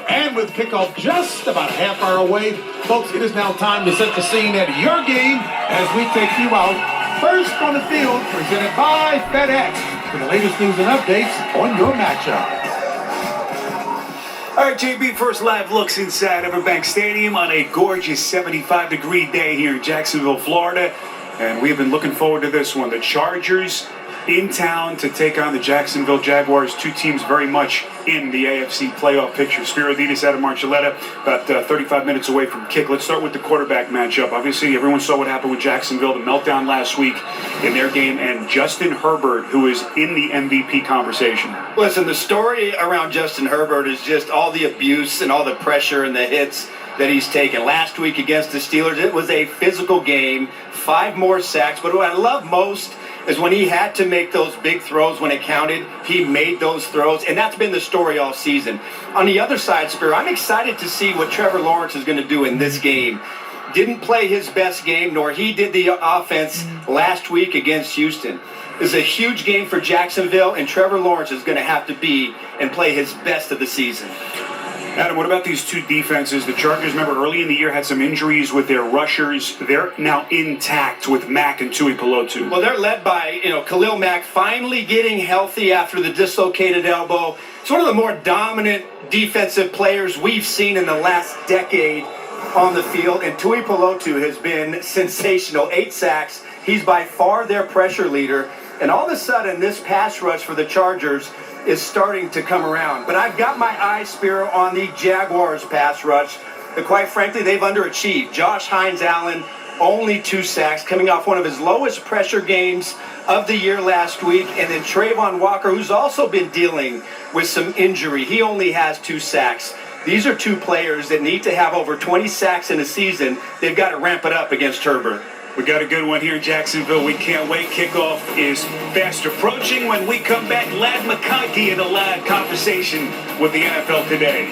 And with kickoff just about a half hour away, folks, it is now time to set the scene at your game as we take you out first on the field, presented by FedEx, for the latest news and updates on your matchup. All right, JB, first live looks inside Everbank Stadium on a gorgeous 75-degree day here in Jacksonville, Florida. And we've been looking forward to this one. The Chargers in town to take on the Jacksonville Jaguars, two teams very much in the AFC playoff picture. Spiro Ditas out of Marcelletta, about 35 minutes away from kick. Let's start with the quarterback matchup. Obviously, everyone saw what happened with Jacksonville, the meltdown last week in their game, and Justin Herbert, who is in the MVP conversation. Listen, the story around Justin Herbert is just all the abuse and all the pressure and the hits that he's taken. Last week against the Steelers, it was a physical game, 5 more sacks. But what I love most is when he had to make those big throws when it counted, he made those throws, and that's been the story all season. On the other side, Spiro, I'm excited to see what Trevor Lawrence is going to do in this game. Didn't play his best game, nor he did the offense last week against Houston. This is a huge game for Jacksonville, and Trevor Lawrence is going to have to be and play his best of the season. Adam, what about these two defenses? The Chargers, remember, early in the year had some injuries with their rushers. They're now intact with Mack and Tui Pelotu. Well, they're led by, Khalil Mack finally getting healthy after the dislocated elbow. It's one of the more dominant defensive players we've seen in the last decade on the field. And Tui Pelotu has been sensational. 8 sacks. He's by far their pressure leader. And all of a sudden, this pass rush for the Chargers is starting to come around. But I've got my eye, Spiro, on the Jaguars pass rush. But quite frankly, they've underachieved. Josh Hines-Allen, only 2 sacks, coming off one of his lowest pressure games of the year last week. And then Trayvon Walker, who's also been dealing with some injury. He only has 2 sacks. These are 2 players that need to have over 20 sacks in a season. They've got to ramp it up against Herbert. We got a good one here in Jacksonville. We can't wait. Kickoff is fast approaching. When we come back, Ladd McConkey in a live conversation with the NFL Today.